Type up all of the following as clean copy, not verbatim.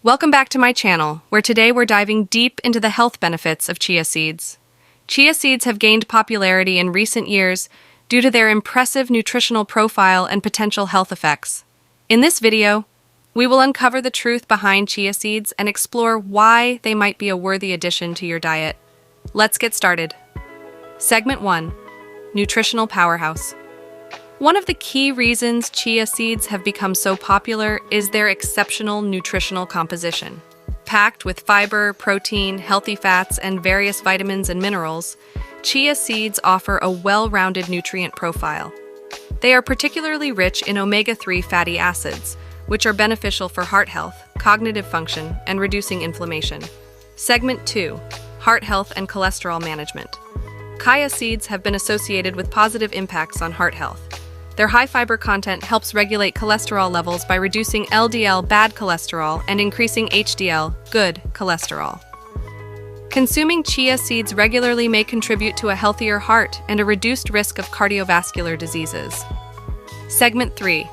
Welcome back to my channel, where today we're diving deep into the health benefits of chia seeds. Chia seeds have gained popularity in recent years due to their impressive nutritional profile and potential health effects. In this video, we will uncover the truth behind chia seeds and explore why they might be a worthy addition to your diet. Let's get started. Segment 1. Nutritional Powerhouse. One of the key reasons chia seeds have become so popular is their exceptional nutritional composition. Packed with fiber, protein, healthy fats, and various vitamins and minerals, chia seeds offer a well-rounded nutrient profile. They are particularly rich in omega-3 fatty acids, which are beneficial for heart health, cognitive function, and reducing inflammation. Segment 2. Heart health and cholesterol management. Chia seeds have been associated with positive impacts on heart health. Their high fiber content helps regulate cholesterol levels by reducing LDL bad cholesterol and increasing HDL good cholesterol. Consuming chia seeds regularly may contribute to a healthier heart and a reduced risk of cardiovascular diseases. Segment 3.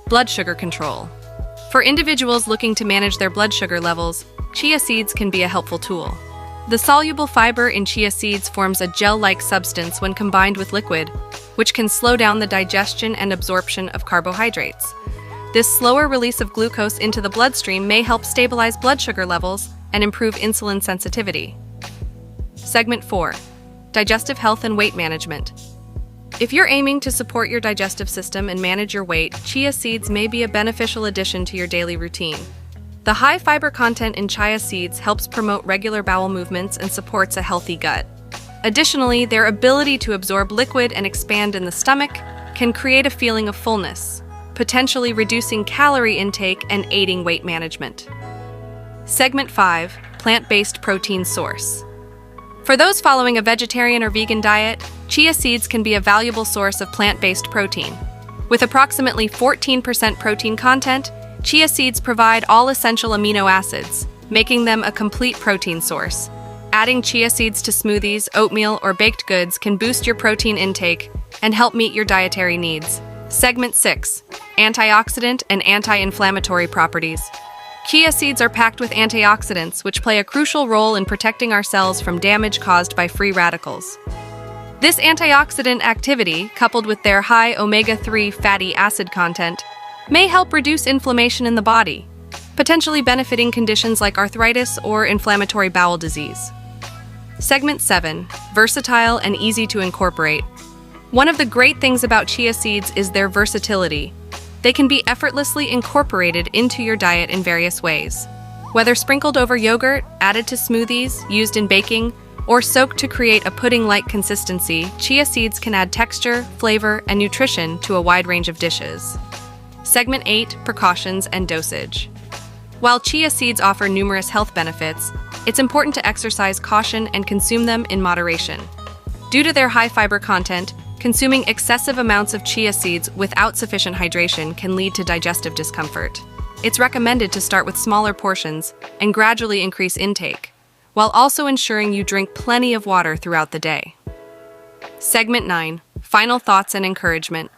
Blood sugar control. For individuals looking to manage their blood sugar levels, chia seeds can be a helpful tool. The soluble fiber in chia seeds forms a gel-like substance when combined with liquid, which can slow down the digestion and absorption of carbohydrates. This slower release of glucose into the bloodstream may help stabilize blood sugar levels and improve insulin sensitivity. Segment 4. Digestive health and weight management. If you're aiming to support your digestive system and manage your weight, chia seeds may be a beneficial addition to your daily routine. The high fiber content in chia seeds helps promote regular bowel movements and supports a healthy gut. Additionally, their ability to absorb liquid and expand in the stomach can create a feeling of fullness, potentially reducing calorie intake and aiding weight management. Segment 5. Plant-based protein source. For those following a vegetarian or vegan diet, chia seeds can be a valuable source of plant-based protein. With approximately 14% protein content, chia seeds provide all essential amino acids, making them a complete protein source. Adding chia seeds to smoothies, oatmeal, or baked goods can boost your protein intake and help meet your dietary needs. Segment 6. Antioxidant and anti-inflammatory properties. Chia seeds are packed with antioxidants, which play a crucial role in protecting our cells from damage caused by free radicals. This antioxidant activity, coupled with their high omega-3 fatty acid content, may help reduce inflammation in the body, potentially benefiting conditions like arthritis or inflammatory bowel disease. Segment 7. Versatile and easy to incorporate. One of the great things about chia seeds is their versatility. They can be effortlessly incorporated into your diet in various ways. Whether sprinkled over yogurt, added to smoothies, used in baking, or soaked to create a pudding-like consistency, chia seeds can add texture, flavor, and nutrition to a wide range of dishes. Segment 8. Precautions and Dosage. While chia seeds offer numerous health benefits, it's important to exercise caution and consume them in moderation. Due to their high fiber content, consuming excessive amounts of chia seeds without sufficient hydration can lead to digestive discomfort. It's recommended to start with smaller portions and gradually increase intake, while also ensuring you drink plenty of water throughout the day. Segment 9. Final thoughts and encouragement.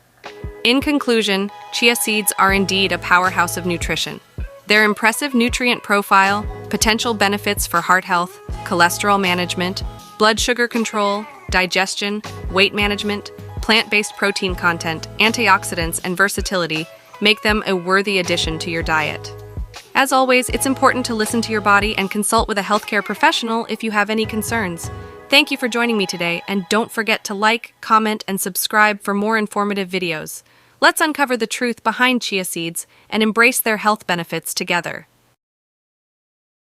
In conclusion, chia seeds are indeed a powerhouse of nutrition. Their impressive nutrient profile, potential benefits for heart health, cholesterol management, blood sugar control, digestion, weight management, plant-based protein content, antioxidants, and versatility make them a worthy addition to your diet. As always, it's important to listen to your body and consult with a healthcare professional if you have any concerns. Thank you for joining me today, and don't forget to like, comment, and subscribe for more informative videos. Let's uncover the truth behind chia seeds and embrace their health benefits together.